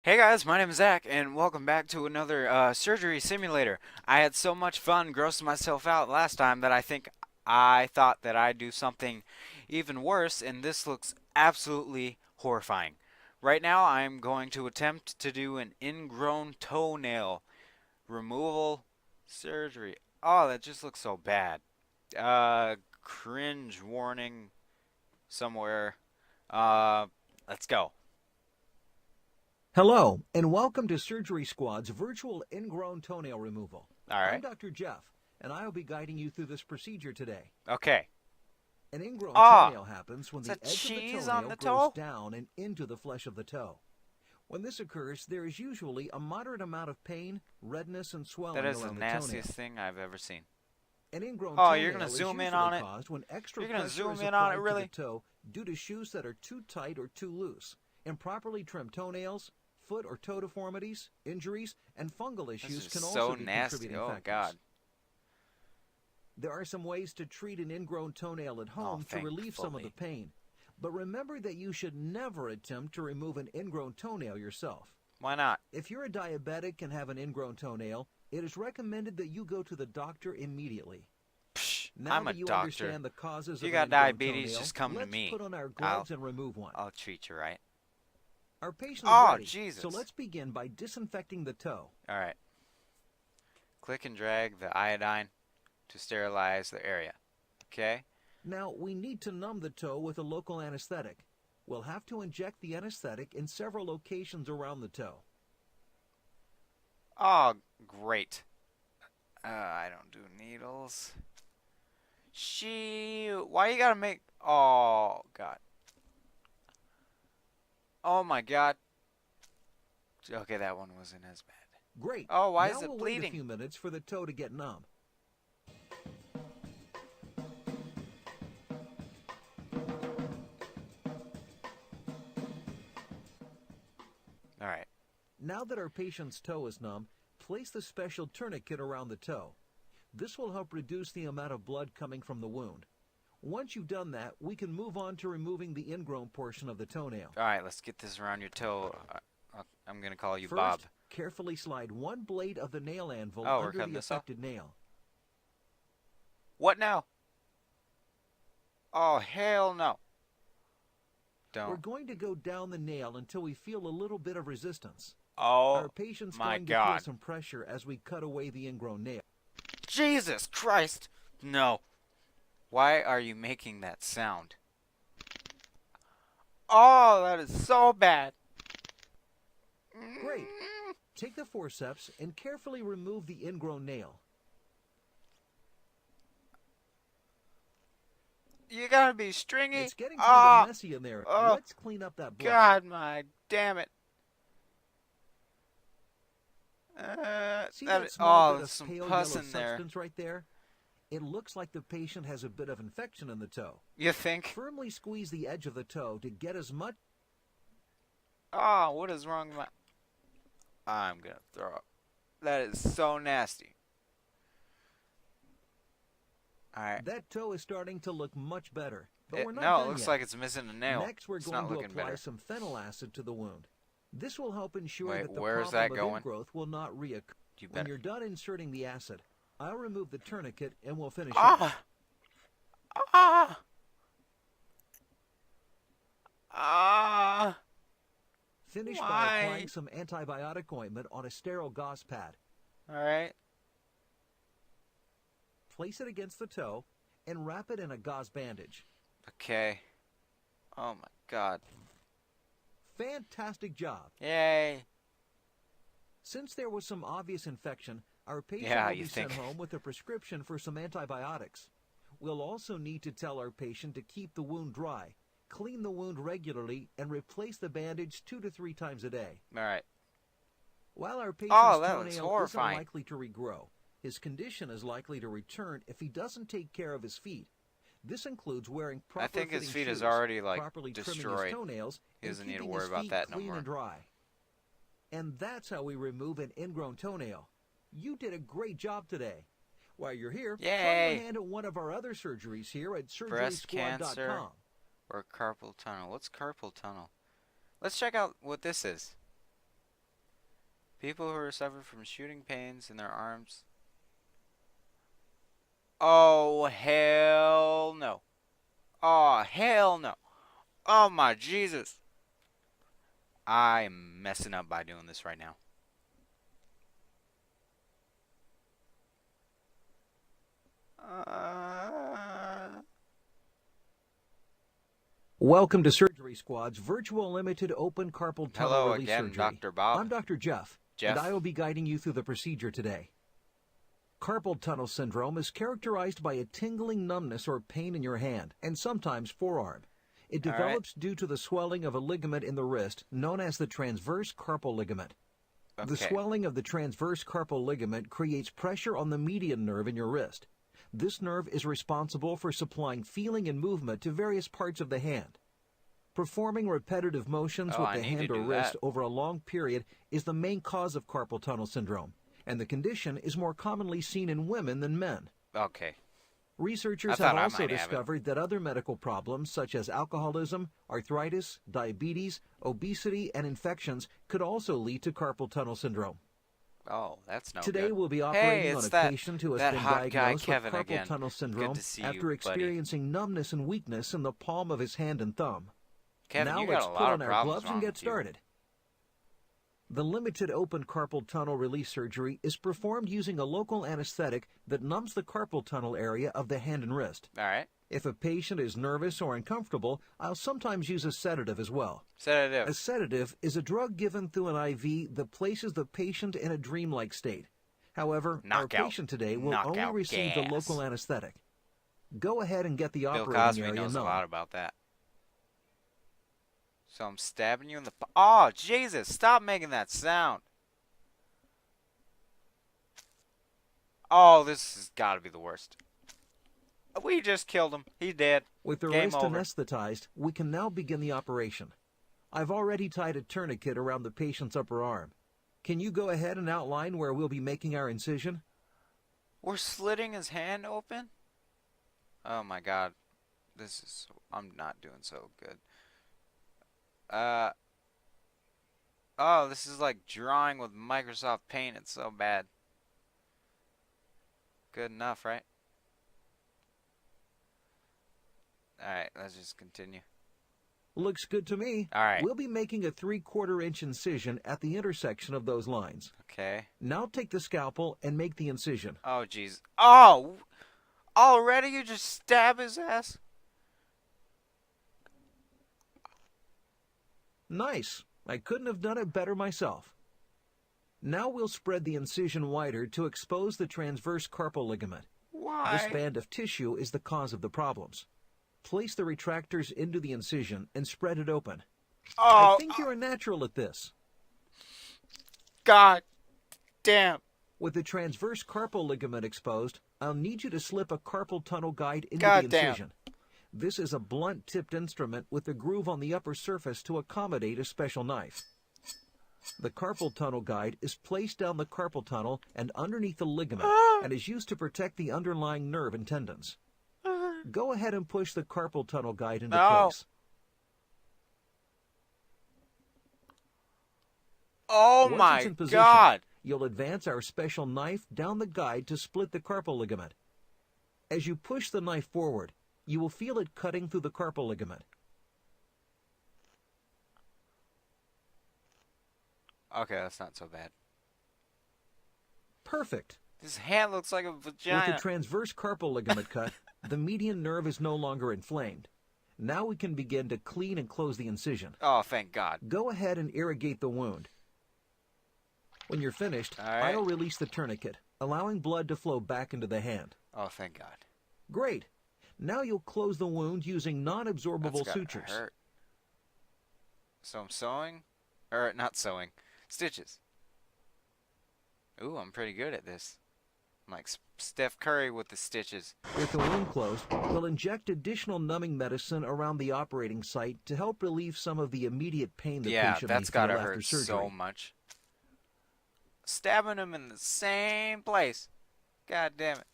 Hey guys, my name is Zach, and welcome back to another surgery simulator. I had so much fun grossing myself out last time that I thought that I'd do something even worse, and this looks absolutely horrifying. Right now, I'm going to attempt to do an ingrown toenail removal surgery. Oh, that just looks so bad. Cringe warning somewhere. Uh, let's go. Hello, and welcome to Surgery Squad's virtual ingrown toenail removal. All I'm right. Dr. Jeff, and I will be guiding you through this procedure today. Okay. An ingrown Ah, toenail happens when it's the a edge of the cheese on toenail the grows toe? down and into the flesh of the toe. When this occurs, there is usually a moderate amount of pain, redness, and That swelling is the around the toenail. nastiest thing I've ever seen. An ingrown Oh, you're gonna toenail is zoom in usually on it? caused when extra You're gonna pressure zoom is in on it, applied to the really? toe due to shoes that are too tight or too loose. Improperly trimmed toenails, foot or toe deformities, injuries, and fungal This issues is can also so be nasty. contributing Oh, factors. God. There are some ways to treat an ingrown toenail at Oh, home to relieve some of the thankfully. pain, but remember that you should never attempt to remove an ingrown toenail yourself. Why not? If you're a diabetic and have an ingrown toenail, it is recommended that you go to the doctor immediately. Psh, Now I'm a that you doctor. understand the causes If you of an got ingrown diabetes, toenail, just come to let's me. put on our I'll, gloves and remove one. I'll treat you right. Our patient is Oh, ready, so Jesus. let's begin by disinfecting the toe. All right. Click and drag the iodine to sterilize the area. Okay? Now, we need to numb the toe with a local anesthetic. We'll have to inject the anesthetic in several locations around the toe. Oh, great. I don't do needles. Why you gotta make. Oh, God. Oh, my God. Okay, that one wasn't as bad. Great. Oh, why is Now it we'll wait a bleeding? few minutes for the toe to get numb. All right. Now that our patient's toe is numb, place the special tourniquet around the toe. This will help reduce the amount of blood coming from the wound. Once you've done that, we can move on to removing the ingrown portion of the toenail. All right, let's get this around your toe. I'm gonna call you Bob. First, carefully slide one blade of the nail anvil Oh, we're under cutting the this off? affected nail. What now? Oh, hell no. We're Don't. going to go down the nail until we feel a little bit of resistance. Our Oh, patient's my going to feel God. some pressure as we cut away the ingrown nail. Jesus Christ. No. Why are you making that sound? Oh, that is so bad. Great. Take the forceps and carefully remove the ingrown nail. You gotta be stringy. It's getting kind of Oh, messy in there. oh, Let's clean up that blood. God, my damn it. See that small bit There's of some pale pus yellow in there. substance right there? It looks like the patient has a bit of infection in the toe. You think? Firmly squeeze the edge of the toe to get as much. Oh, what is wrong with my... I'm gonna throw up. That is so nasty. Alright. That toe is starting to look much better, but we're not No, it done looks yet. like it's missing a nail. Next, we're It's going not to looking apply better. some phenyl acid to the wound. This will help ensure Wait, that the where is problem that of going? ingrowth will not reoccur. You When better... you're done inserting the acid, I'll remove the tourniquet and we'll finish up. Ah! Ah! Ah! Finish by Why? applying some antibiotic ointment on a sterile gauze pad. Alright. Place it against the toe and wrap it in a gauze bandage. Okay. Oh my God. Fantastic job. Yay. Since there was some obvious infection, our patient Yeah, will you be sent think. home with a prescription for some antibiotics. We'll also need to tell our patient to keep the wound dry, clean the wound regularly, and replace the bandage 2 to 3 times a day. Alright. While our patient's Oh, that looks toenail isn't horrifying. likely to regrow, his condition is likely to return if he doesn't take care of his feet. This includes wearing proper I think his fitting feet is shoes, already, like, properly trimming his destroyed. toenails, He and doesn't need to keeping worry his about feet that no clean more. and dry. And that's how we remove an ingrown toenail. You did a great job today. While you're here, try Yay! your hand at one of our other surgeries here at Breast cancer surgerysquad.com. or carpal tunnel. What's carpal tunnel? Let's check out what this is. People who suffer from shooting pains in their arms. Oh, hell no. Oh, hell no. Oh, my Jesus. I'm messing up by doing this right now. Uh, Welcome to Surgery Squad's virtual limited open carpal tunnel Hello release again, surgery. Dr. Bob. I'm Dr. Jeff, and I will be guiding you through the procedure today. Carpal tunnel syndrome is characterized by a tingling numbness or pain in your hand, and sometimes forearm. It All right. develops due to the swelling of a ligament in the wrist known as the transverse carpal ligament. The Okay. swelling of the transverse carpal ligament creates pressure on the median nerve in your wrist. This nerve is responsible for supplying feeling and movement to various parts of the hand. Performing repetitive motions Oh, with I the need to hand or do wrist that. over a long period is the main cause of carpal tunnel syndrome, and the condition is more commonly seen in women than men. Okay. I Researchers thought have I also might have it. discovered that other medical problems such as alcoholism, arthritis, diabetes, obesity, and infections could also lead to carpal tunnel syndrome. Oh, that's no Today good. we'll be Hey, operating on it's a that patient who has that been hot guy diagnosed Kevin with carpal again. tunnel Good syndrome to see after you, buddy. experiencing numbness and weakness in the palm of his hand and thumb. Kevin, Now you let's got a put lot on of our problems gloves and wrong get with you. started. The limited open carpal tunnel release surgery is performed using a local anesthetic that numbs the carpal tunnel area of the hand and wrist. All right. If a patient is nervous or uncomfortable, I'll sometimes use a sedative as well. A Sedative. sedative is a drug given through an IV that places the patient in a dreamlike state. However, our Knockout. patient today will only Knockout receive the gas. local anesthetic. Go ahead and get the Bill operating Cosby area knows a numb. lot about that. So I'm stabbing you in the... Oh, Jesus. Stop making that sound. Oh, this has got to be the worst. We just killed him. He's dead. With the Game wrist over. anesthetized, we can now begin the operation. I've already tied a tourniquet around the patient's upper arm. Can you go ahead and outline where we'll be making our incision? We're slitting his hand open? Oh my god. This is... I'm not doing so good. Oh, this is like drawing with Microsoft Paint. It's so bad. Good enough, right? Alright, let's just continue. Looks good to me. All right. We'll be making a 3/4 inch incision at the intersection of those lines. Okay. Now take the scalpel and make the incision. Oh, jeez. Oh! Already you just stab his ass? Nice. I couldn't have done it better myself. Now we'll spread the incision wider to expose the transverse carpal ligament. Why? This band of tissue is the cause of the problems. Place the retractors into the incision and spread it open. Oh! I think you're a natural at this. God damn. With the transverse carpal ligament exposed, I'll need you to slip a carpal tunnel guide into God the damn. incision. This is a blunt-tipped instrument with a groove on the upper surface to accommodate a special knife. The carpal tunnel guide is placed down the carpal tunnel and underneath the ligament and is used to protect the underlying nerve and tendons. Go ahead and push the carpal tunnel guide into place. Oh Once my it's in position, god. you'll advance our special knife down the guide to split the carpal ligament. As you push the knife forward, you will feel it cutting through the carpal ligament. Okay, that's not so bad. Perfect. His hand looks like a With the vagina. transverse carpal ligament cut, the median nerve is no longer inflamed. Now we can begin to clean and close the incision. Oh, thank God. Go ahead and irrigate the wound. When you're finished, All right. I'll release the tourniquet, allowing blood to flow back into the hand. Oh, thank God. Great. Now you'll close the wound using non-absorbable That's gotta sutures. hurt. So I'm sewing? Or, not sewing. Stitches. Ooh, I'm pretty good at this. I'm like Steph Curry with the stitches. With the wound closed, we'll inject additional numbing medicine around the operating site to help relieve some of the immediate pain the Yeah, patient may that's feel gotta after hurt surgery. so much. Stabbing him in the same place. God damn it.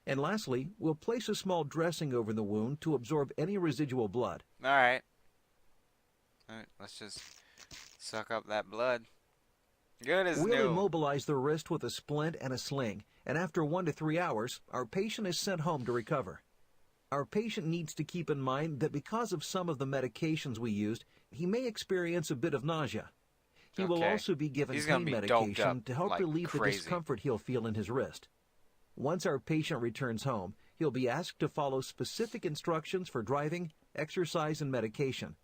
And lastly, we'll place a small dressing over the wound to absorb any residual blood. Alright. Alright, let's just Suck up that blood. Good as We'll new. immobilize the wrist with a splint and a sling, and after 1 to 3 hours, our patient is sent home to recover. Our patient needs to keep in mind that because of some of the medications we used, he may experience a bit of nausea. He will Okay. also be given He's pain gonna be doped up medication to help like relieve the crazy. discomfort he'll feel in his wrist. Once our patient returns home, he'll be asked to follow specific instructions for driving, exercise, and medication.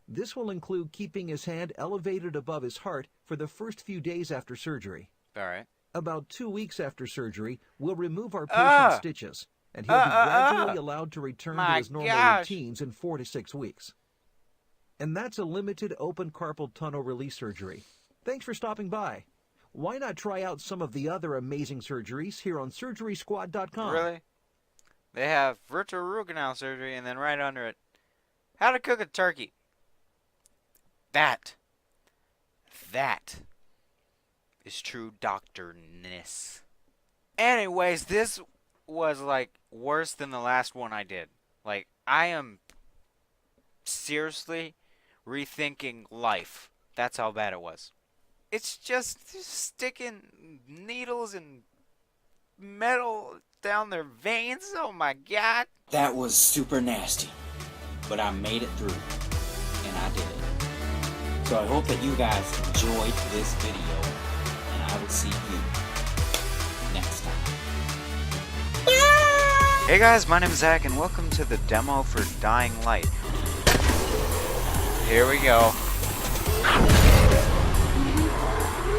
This will include keeping his hand elevated above his heart for the first few days after surgery. All right. About 2 weeks after surgery, we'll remove our patient's Ah! stitches, and he'll be gradually allowed to return to My his normal gosh. routines in 4 to 6 weeks. And that's a limited open carpal tunnel release surgery. Thanks for stopping by. Why not try out some of the other amazing surgeries here on SurgerySquad.com? Really? They have virtual root canal surgery, and then right under it, how to cook a turkey. That is true doctorness. Anyways, this was like worse than the last one I did. Like, I am seriously rethinking life. That's how bad it was. It's just sticking needles and metal down their veins. Oh my god. That was super nasty, but I made it through, and I did it. So I hope that you guys enjoyed this video, and I will see you next time. Hey guys, my name is Zach, and welcome to the demo for Dying Light. Here we go.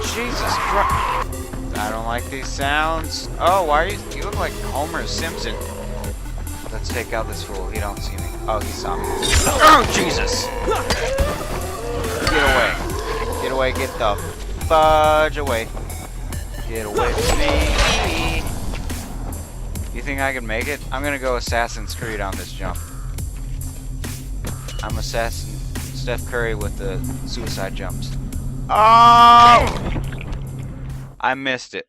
Jesus Christ. I don't like these sounds. Oh, why are you look like Homer Simpson. Let's take out this fool. He don't see me. Oh, he saw me. Oh, Jesus. Get away. Get away. Get the fudge away. Get away from me. You think I can make it? I'm gonna go Assassin's Creed on this jump. I'm Assassin Steph Curry with the suicide jumps. Oh! I missed it.